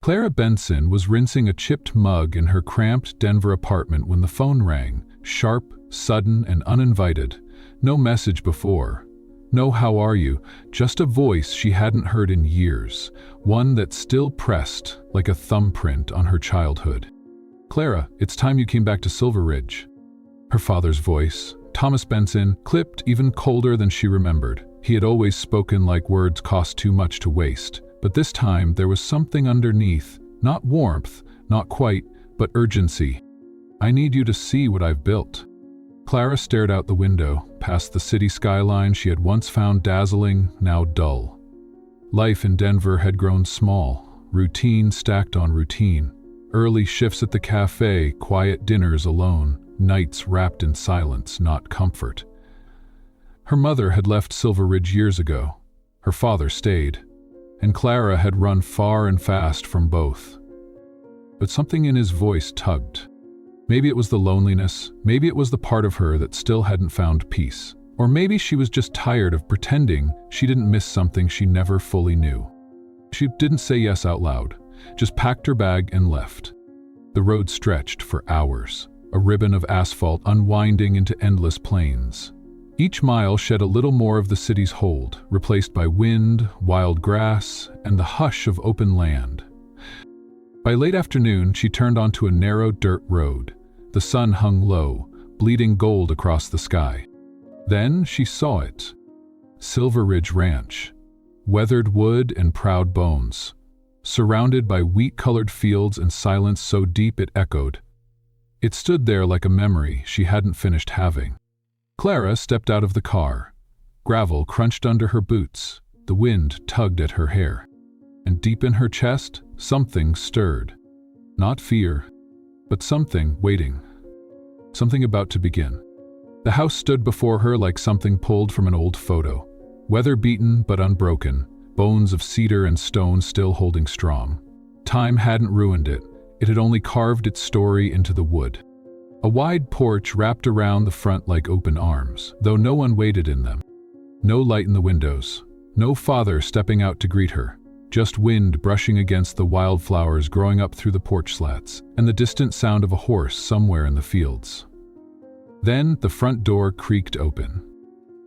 Clara Benson was rinsing a chipped mug in her cramped Denver apartment when the phone rang, sharp, sudden, and uninvited. No message before. No "how are you," just a voice she hadn't heard in years, one that still pressed like a thumbprint on her childhood. "Clara, it's time you came back to Silver Ridge." Her father's voice, Thomas Benson, clipped even colder than she remembered. He had always spoken like words cost too much to waste. But this time there was something underneath, not warmth, not quite, but urgency. "I need you to see what I've built." Clara stared out the window, past the city skyline she had once found dazzling, now dull. Life in Denver had grown small, routine stacked on routine. Early shifts at the cafe, quiet dinners alone, nights wrapped in silence, not comfort. Her mother had left Silver Ridge years ago. Her father stayed. And Clara had run far and fast from both. But something in his voice tugged. Maybe it was the loneliness, maybe it was the part of her that still hadn't found peace. Or maybe she was just tired of pretending she didn't miss something she never fully knew. She didn't say yes out loud, just packed her bag and left. The road stretched for hours, a ribbon of asphalt unwinding into endless plains. Each mile shed a little more of the city's hold, replaced by wind, wild grass, and the hush of open land. By late afternoon, she turned onto a narrow dirt road. The sun hung low, bleeding gold across the sky. Then she saw it. Silver Ridge Ranch. Weathered wood and proud bones. Surrounded by wheat-colored fields and silence so deep it echoed. It stood there like a memory she hadn't finished having. Clara stepped out of the car. Gravel crunched under her boots. The wind tugged at her hair. And deep in her chest, something stirred. Not fear, but something waiting. Something about to begin. The house stood before her like something pulled from an old photo. Weather-beaten but unbroken, bones of cedar and stone still holding strong. Time hadn't ruined it. It had only carved its story into the wood. A wide porch wrapped around the front like open arms, though no one waited in them. No light in the windows. No father stepping out to greet her. Just wind brushing against the wildflowers growing up through the porch slats, and the distant sound of a horse somewhere in the fields. Then the front door creaked open.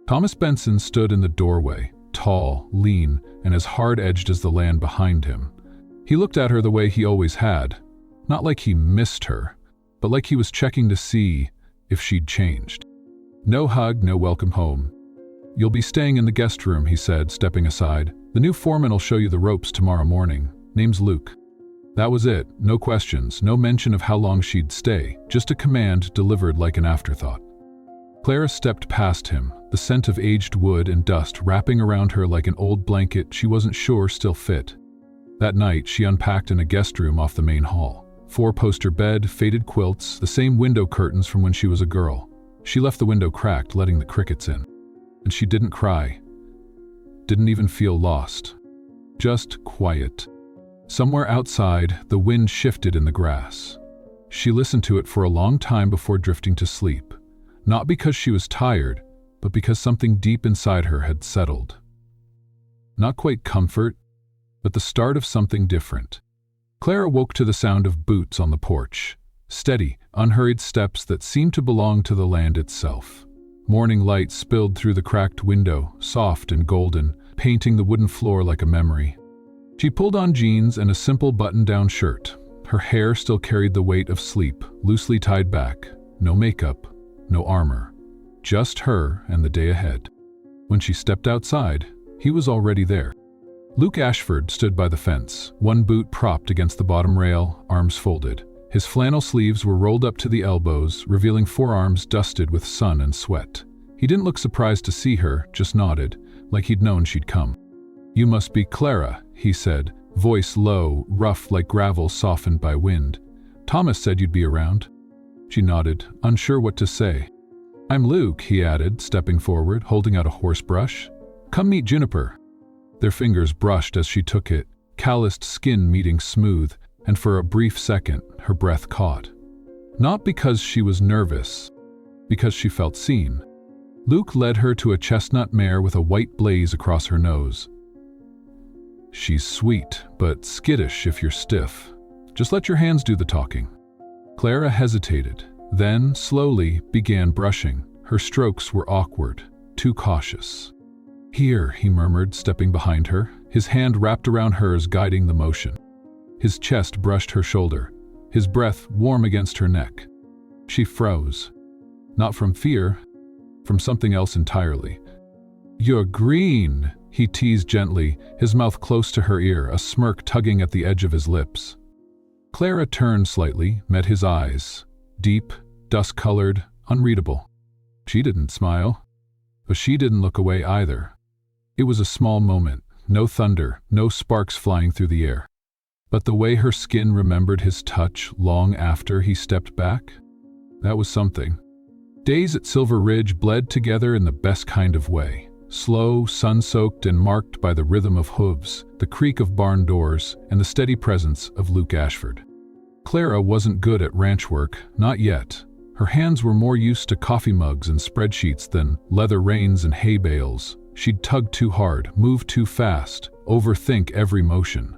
Thomas Benson stood in the doorway, tall, lean, and as hard-edged as the land behind him. He looked at her the way he always had, not like he missed her, but like he was checking to see if she'd changed. No hug, no welcome home. "You'll be staying in the guest room," he said, stepping aside. "The new foreman will show you the ropes tomorrow morning. Name's Luke." That was it. No questions, no mention of how long she'd stay, just a command delivered like an afterthought. Clara stepped past him, the scent of aged wood and dust wrapping around her like an old blanket she wasn't sure still fit. That night, she unpacked in a guest room off the main hall. 4-poster bed, faded quilts, the same window curtains from when she was a girl. She left the window cracked, letting the crickets in. And she didn't cry. Didn't even feel lost. Just quiet. Somewhere outside, the wind shifted in the grass. She listened to it for a long time before drifting to sleep. Not because she was tired, but because something deep inside her had settled. Not quite comfort, but the start of something different. Clara woke to the sound of boots on the porch. Steady, unhurried steps that seemed to belong to the land itself. Morning light spilled through the cracked window, soft and golden, painting the wooden floor like a memory. She pulled on jeans and a simple button-down shirt. Her hair still carried the weight of sleep, loosely tied back. No makeup, no armor. Just her and the day ahead. When she stepped outside, he was already there. Luke Ashford stood by the fence, one boot propped against the bottom rail, arms folded. His flannel sleeves were rolled up to the elbows, revealing forearms dusted with sun and sweat. He didn't look surprised to see her, just nodded, like he'd known she'd come. "You must be Clara," he said, voice low, rough like gravel softened by wind. "Thomas said you'd be around." She nodded, unsure what to say. "I'm Luke," he added, stepping forward, holding out a horse brush. "Come meet Juniper." Their fingers brushed as she took it, calloused skin meeting smooth, and for a brief second, her breath caught. Not because she was nervous, because she felt seen. Luke led her to a chestnut mare with a white blaze across her nose. "She's sweet, but skittish if you're stiff. Just let your hands do the talking." Clara hesitated, then slowly began brushing. Her strokes were awkward, too cautious. "Here," he murmured, stepping behind her, his hand wrapped around hers, guiding the motion. His chest brushed her shoulder, his breath warm against her neck. She froze. Not from fear, from something else entirely. "You're green," he teased gently, his mouth close to her ear, a smirk tugging at the edge of his lips. Clara turned slightly, met his eyes. Deep, dusk-colored, unreadable. She didn't smile, but she didn't look away either. It was a small moment, no thunder, no sparks flying through the air. But the way her skin remembered his touch long after he stepped back, that was something. Days at Silver Ridge bled together in the best kind of way. Slow, sun-soaked, and marked by the rhythm of hooves, the creak of barn doors, and the steady presence of Luke Ashford. Clara wasn't good at ranch work, not yet. Her hands were more used to coffee mugs and spreadsheets than leather reins and hay bales. She'd tug too hard, move too fast, overthink every motion.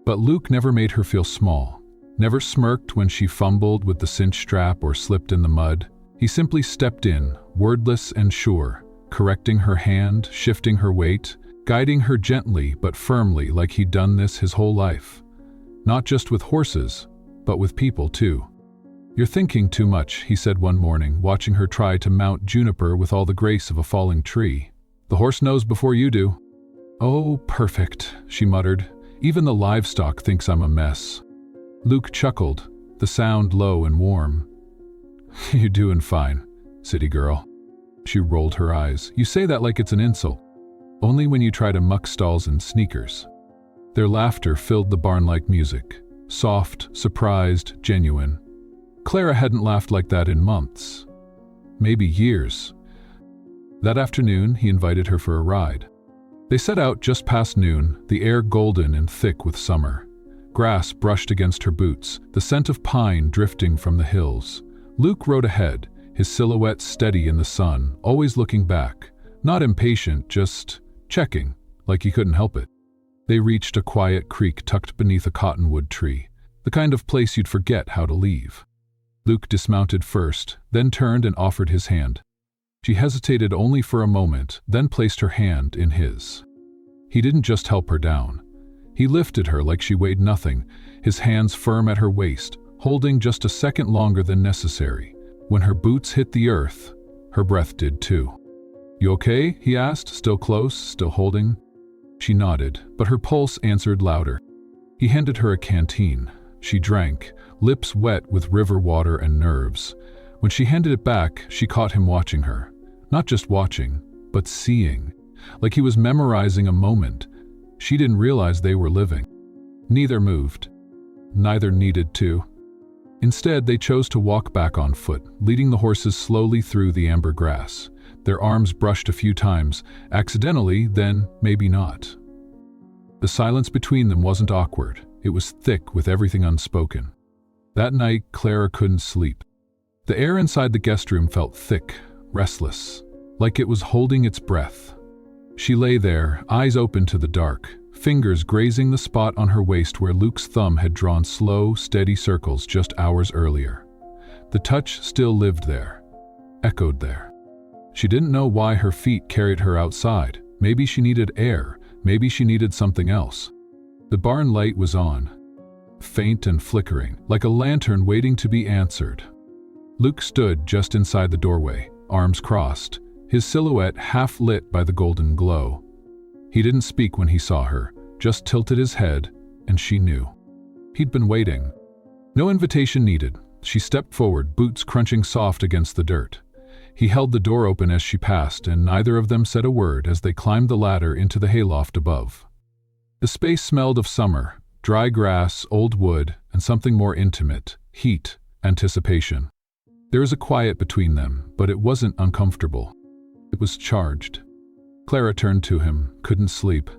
But Luke never made her feel small, never smirked when she fumbled with the cinch strap or slipped in the mud. He simply stepped in, wordless and sure, correcting her hand, shifting her weight, guiding her gently but firmly like he'd done this his whole life. Not just with horses, but with people too. "You're thinking too much," he said one morning, watching her try to mount Juniper with all the grace of a falling tree. "The horse knows before you do." "Oh, perfect," she muttered. "Even the livestock thinks I'm a mess." Luke chuckled, the sound low and warm. "You're doing fine, city girl." She rolled her eyes. "You say that like it's an insult. Only when you try to muck stalls in sneakers." Their laughter filled the barn like music. Soft, surprised, genuine. Clara hadn't laughed like that in months. Maybe years. That afternoon, he invited her for a ride. They set out just past noon, the air golden and thick with summer. Grass brushed against her boots, the scent of pine drifting from the hills. Luke rode ahead, his silhouette steady in the sun, always looking back. Not impatient, just checking, like he couldn't help it. They reached a quiet creek tucked beneath a cottonwood tree, the kind of place you'd forget how to leave. Luke dismounted first, then turned and offered his hand. She hesitated only for a moment, then placed her hand in his. He didn't just help her down. He lifted her like she weighed nothing, his hands firm at her waist, holding just a second longer than necessary. When her boots hit the earth, her breath did too. "You okay?" he asked, still close, still holding. She nodded, but her pulse answered louder. He handed her a canteen. She drank, lips wet with river water and nerves. When she handed it back, she caught him watching her. Not just watching, but seeing. Like he was memorizing a moment. She didn't realize they were living. Neither moved. Neither needed to. Instead, they chose to walk back on foot, leading the horses slowly through the amber grass. Their arms brushed a few times, accidentally, then maybe not. The silence between them wasn't awkward. It was thick with everything unspoken. That night, Clara couldn't sleep. The air inside the guest room felt thick, restless, like it was holding its breath. She lay there, eyes open to the dark, fingers grazing the spot on her waist where Luke's thumb had drawn slow, steady circles just hours earlier. The touch still lived there, echoed there. She didn't know why her feet carried her outside. Maybe she needed air, maybe she needed something else. The barn light was on, faint and flickering, like a lantern waiting to be answered. Luke stood just inside the doorway, arms crossed, his silhouette half lit by the golden glow. He didn't speak when he saw her, just tilted his head, and she knew. He'd been waiting. No invitation needed. She stepped forward, boots crunching soft against the dirt. He held the door open as she passed, and neither of them said a word as they climbed the ladder into the hayloft above. The space smelled of summer, dry grass, old wood, and something more intimate, heat, anticipation. There was a quiet between them, but it wasn't uncomfortable. It was charged. Clara turned to him, couldn't sleep.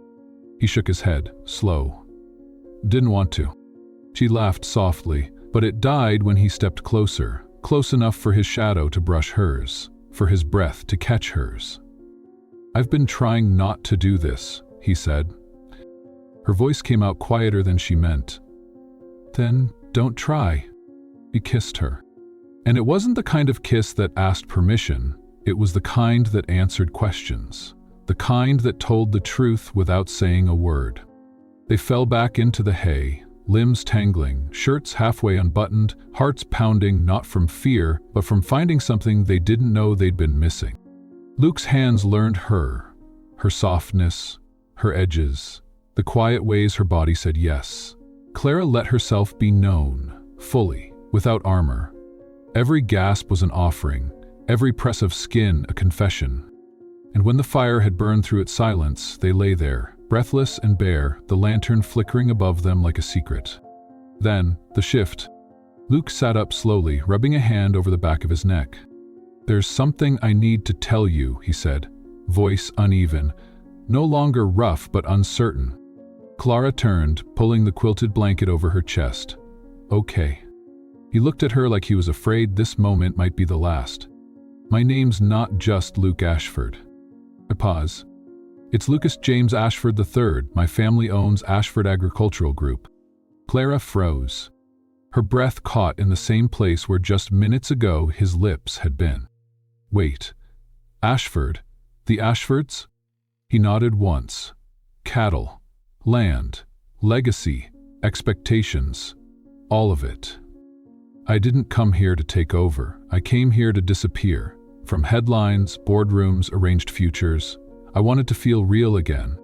He shook his head, slow. Didn't want to. She laughed softly, but it died when he stepped closer, close enough for his shadow to brush hers, for his breath to catch hers. "I've been trying not to do this," he said. Her voice came out quieter than she meant. "Then don't try." He kissed her. And it wasn't the kind of kiss that asked permission, it was the kind that answered questions, the kind that told the truth without saying a word. They fell back into the hay, limbs tangling, shirts halfway unbuttoned, hearts pounding not from fear, but from finding something they didn't know they'd been missing. Luke's hands learned her softness, her edges, the quiet ways her body said yes. Clara let herself be known, fully, without armor. Every gasp was an offering, every press of skin a confession. And when the fire had burned through its silence, they lay there, breathless and bare, the lantern flickering above them like a secret. Then, the shift. Luke sat up slowly, rubbing a hand over the back of his neck. "There's something I need to tell you," he said, voice uneven, no longer rough but uncertain. Clara turned, pulling the quilted blanket over her chest. "Okay." He looked at her like he was afraid this moment might be the last. "My name's not just Luke Ashford." I pause. "It's Lucas James Ashford III. My family owns Ashford Agricultural Group." Clara froze. Her breath caught in the same place where just minutes ago his lips had been. "Wait. Ashford? The Ashfords?" He nodded once. "Cattle, land, legacy, expectations, all of it. I didn't come here to take over. I came here to disappear. From headlines, boardrooms, arranged futures. I wanted to feel real again."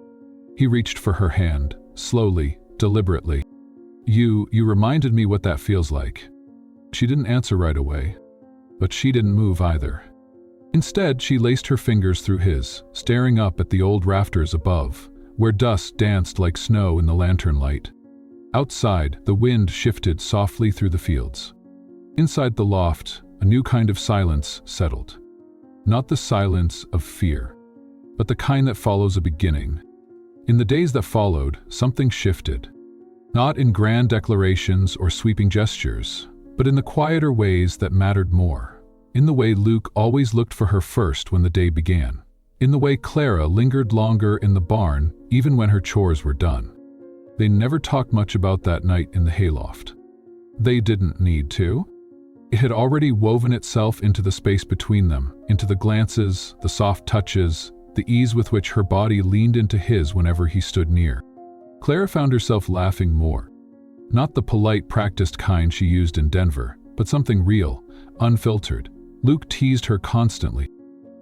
He reached for her hand, slowly, deliberately. You reminded me what that feels like." She didn't answer right away, but she didn't move either. Instead, she laced her fingers through his, staring up at the old rafters above, where dust danced like snow in the lantern light. Outside, the wind shifted softly through the fields. Inside the loft, a new kind of silence settled. Not the silence of fear, but the kind that follows a beginning. In the days that followed, something shifted. Not in grand declarations or sweeping gestures, but in the quieter ways that mattered more. In the way Luke always looked for her first when the day began. In the way Clara lingered longer in the barn even when her chores were done. They never talked much about that night in the hayloft. They didn't need to. It had already woven itself into the space between them, into the glances, the soft touches, the ease with which her body leaned into his whenever he stood near. Clara found herself laughing more. Not the polite, practiced kind she used in Denver, but something real, unfiltered. Luke teased her constantly.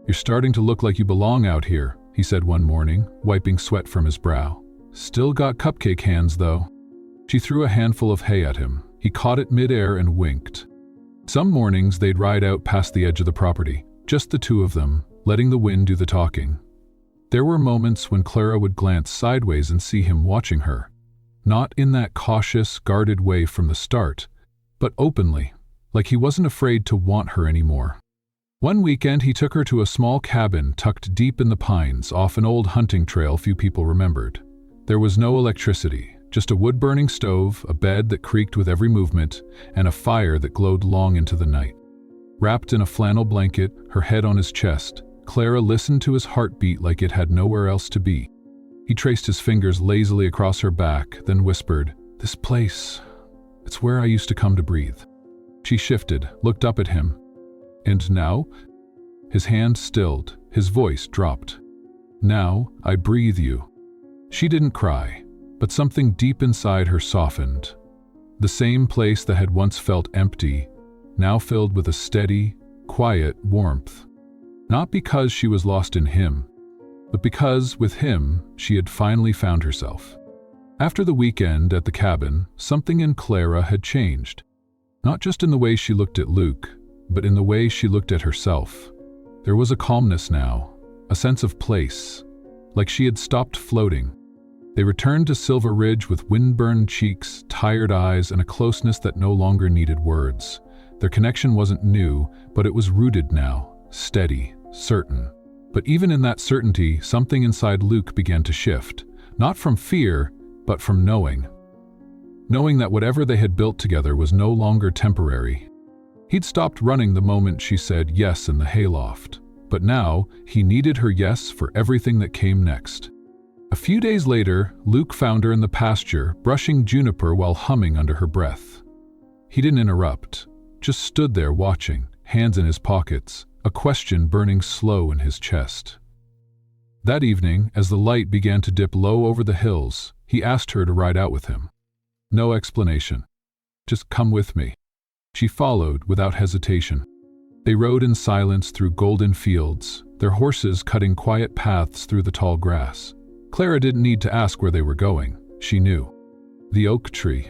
"You're starting to look like you belong out here," he said one morning, wiping sweat from his brow. "Still got cupcake hands, though." She threw a handful of hay at him. He caught it midair and winked. Some mornings they'd ride out past the edge of the property, just the two of them, letting the wind do the talking. There were moments when Clara would glance sideways and see him watching her. Not in that cautious, guarded way from the start, but openly, like he wasn't afraid to want her anymore. One weekend he took her to a small cabin tucked deep in the pines off an old hunting trail few people remembered. There was no electricity, just a wood-burning stove, a bed that creaked with every movement, and a fire that glowed long into the night. Wrapped in a flannel blanket, her head on his chest, Clara listened to his heartbeat like it had nowhere else to be. He traced his fingers lazily across her back, then whispered, "This place, it's where I used to come to breathe." She shifted, looked up at him. "And now?" His hand stilled, his voice dropped. "Now, I breathe you." She didn't cry, but something deep inside her softened. The same place that had once felt empty, now filled with a steady, quiet warmth. Not because she was lost in him, but because, with him, she had finally found herself. After the weekend at the cabin, something in Clara had changed. Not just in the way she looked at Luke, but in the way she looked at herself. There was a calmness now, a sense of place, like she had stopped floating. They returned to Silver Ridge with wind-burned cheeks, tired eyes, and a closeness that no longer needed words. Their connection wasn't new, but it was rooted now, steady, certain. But even in that certainty, something inside Luke began to shift, not from fear, but from knowing. Knowing that whatever they had built together was no longer temporary. He'd stopped running the moment she said yes in the hayloft, but now he needed her yes for everything that came next. A few days later, Luke found her in the pasture, brushing juniper while humming under her breath. He didn't interrupt, just stood there watching, hands in his pockets, a question burning slow in his chest. That evening, as the light began to dip low over the hills, he asked her to ride out with him. No explanation. Just come with me. She followed without hesitation. They rode in silence through golden fields, their horses cutting quiet paths through the tall grass. Clara didn't need to ask where they were going. She knew. The oak tree.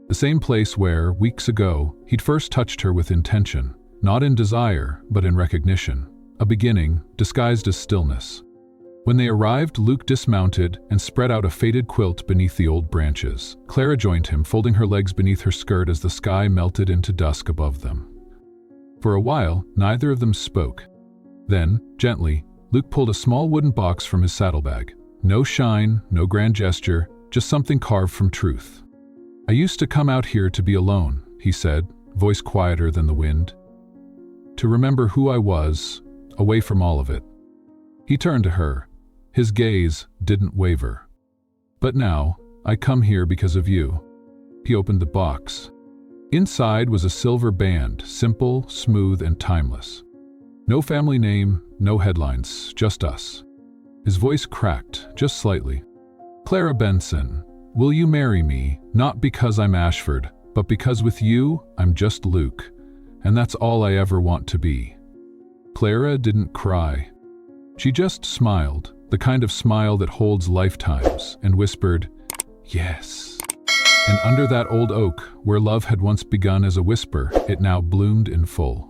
The same place where, weeks ago, he'd first touched her with intention, not in desire, but in recognition. A beginning, disguised as stillness. When they arrived, Luke dismounted and spread out a faded quilt beneath the old branches. Clara joined him, folding her legs beneath her skirt as the sky melted into dusk above them. For a while, neither of them spoke. Then, gently, Luke pulled a small wooden box from his saddlebag. No shine, no grand gesture, just something carved from truth. "I used to come out here to be alone," he said, voice quieter than the wind. "To remember who I was, away from all of it." He turned to her. His gaze didn't waver. "But now, I come here because of you." He opened the box. Inside was a silver band, simple, smooth, and timeless. No family name, no headlines, just us. His voice cracked, just slightly. "Clara Benson, will you marry me, not because I'm Ashford, but because with you, I'm just Luke, and that's all I ever want to be." Clara didn't cry. She just smiled, the kind of smile that holds lifetimes, and whispered, "Yes." And under that old oak, where love had once begun as a whisper, it now bloomed in full.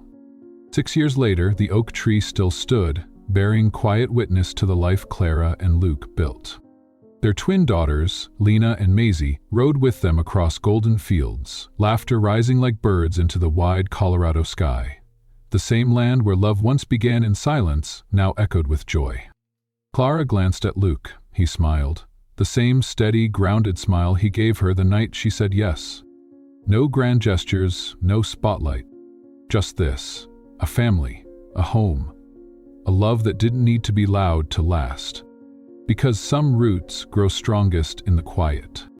6 years later, the oak tree still stood, bearing quiet witness to the life Clara and Luke built. Their twin daughters, Lena and Maisie, rode with them across golden fields, laughter rising like birds into the wide Colorado sky. The same land where love once began in silence now echoed with joy. Clara glanced at Luke. He smiled. The same steady, grounded smile he gave her the night she said yes. No grand gestures, no spotlight. Just this, a family, a home, a love that didn't need to be loud to last. Because some roots grow strongest in the quiet.